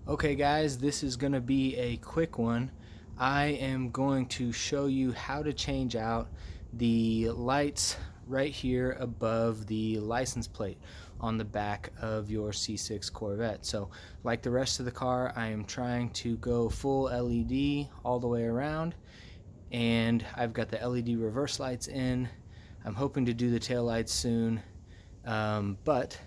Okay guys, this is going to be a quick one. I am going to show you how to change out the lights right here above the license plate on the back of your C6 Corvette. So like the rest of the car, I am trying to go full LED all the way around, and I've got the LED reverse lights in. I'm hoping to do the tail lights soon, but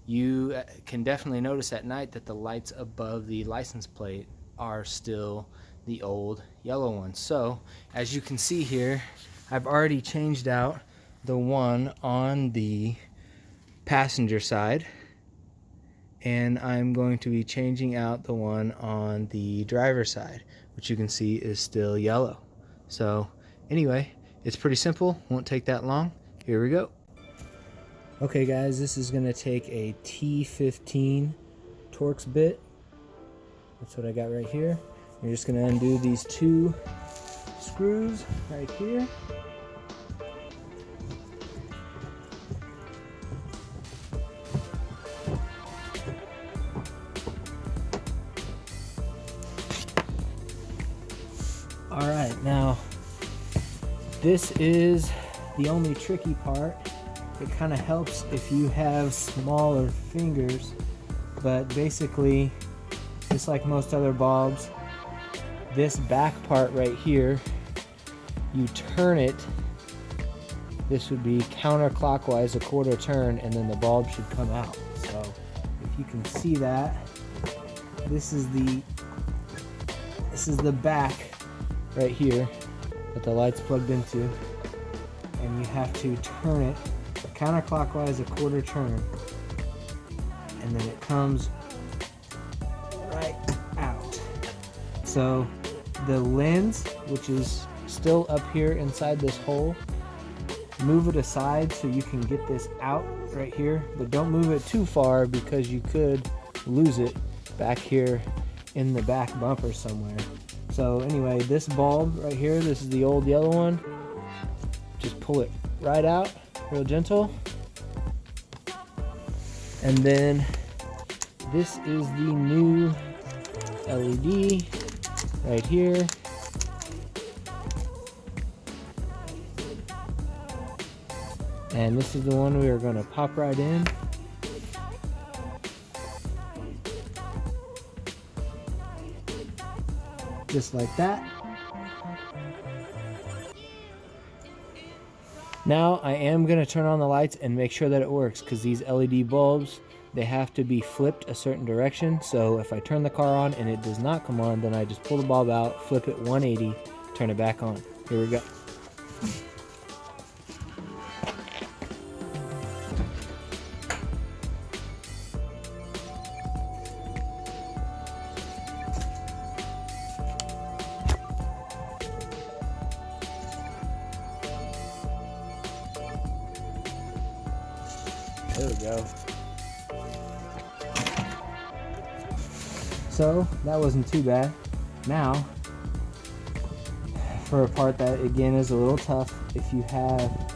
you can definitely notice at night that the lights above the license plate are still the old yellow ones. So as you can see here, I've already changed out the one on the passenger side, and I'm going to be changing out the one on the driver's side, which you can see is still yellow. So anyway, it's pretty simple, won't take that long. Here we go. Okay guys, this is going to take a T15 Torx bit. That's what I got right here. You're just going to undo these two screws right here. Alright, now this is the only tricky part. It kind of helps if you have smaller fingers, but basically, just like most other bulbs, this back part right here, you turn it, this would be counterclockwise a quarter turn, and then the bulb should come out. So if you can see that, this is the back right here that the light's plugged into, and you have to turn it counterclockwise a quarter turn, and then it comes right out. So the lens, which is still up here inside this hole, move it aside so you can get this out right here, but don't move it too far because you could lose it back here in the back bumper somewhere. So anyway, this bulb right here, this is the old yellow one, just pull it right out real gentle, and then this is the new LED right here. And this is the one we are going to pop right in. Just like that. Now I am going to turn on the lights and make sure that it works, because these LED bulbs, they have to be flipped a certain direction. So if I turn the car on and it does not come on, then I just pull the bulb out, flip it 180, turn it back on. Here we go. There we go. So that wasn't too bad. Now, for a part that again is a little tough, if you have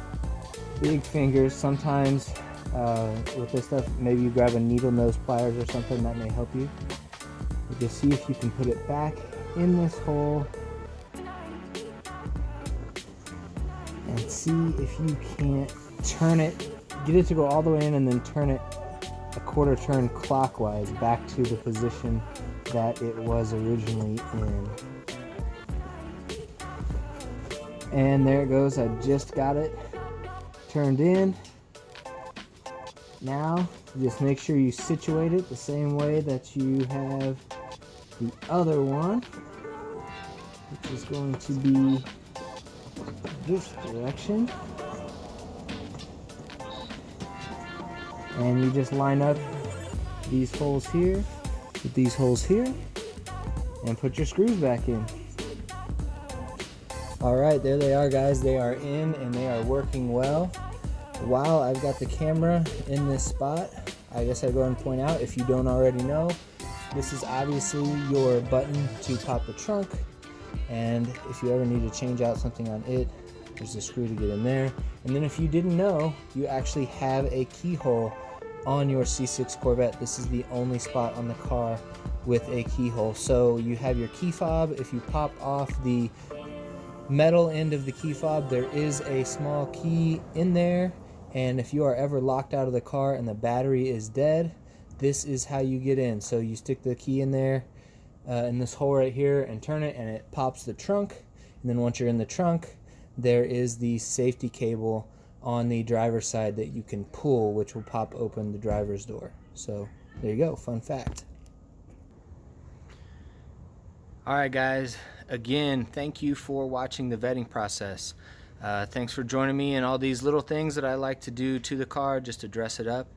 big fingers, sometimes with this stuff, maybe you grab a needle nose pliers or something, that may help you. But just see if you can put it back in this hole and see if you can't turn it. Get it to go all the way in and then turn it a quarter turn clockwise back to the position that it was originally in. And there it goes. I just got it turned in. Now just make sure you situate it the same way that you have the other one, which is going to be this direction. And you just line up these holes here with these holes here and put your screws back in. Alright, there they are guys. They are in and they are working well. While I've got the camera in this spot, I guess I'd go and point out, if you don't already know, this is obviously your button to pop the trunk, and if you ever need to change out something on it, There's a screw to get in there. And then if you didn't know, you actually have a keyhole on your C6 Corvette. This is the only spot on the car with a keyhole. So you have your key fob. If you pop off the metal end of the key fob, there is a small key in there, and if you are ever locked out of the car and the battery is dead, this is how you get in. So you stick the key in there in this hole right here and turn it, and it pops the trunk. And then once you're in the trunk, there is the safety cable on the driver's side that you can pull, which will pop open the driver's door. So there you go, fun fact. Alright guys, again, thank you for watching the vetting process. Thanks for joining me in all these little things that I like to do to the car just to dress it up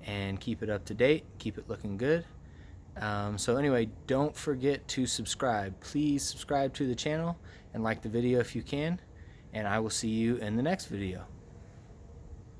and keep it up to date, keep it looking good. So anyway, don't forget to subscribe. Please subscribe to the channel and like the video if you can, and I will see you in the next video.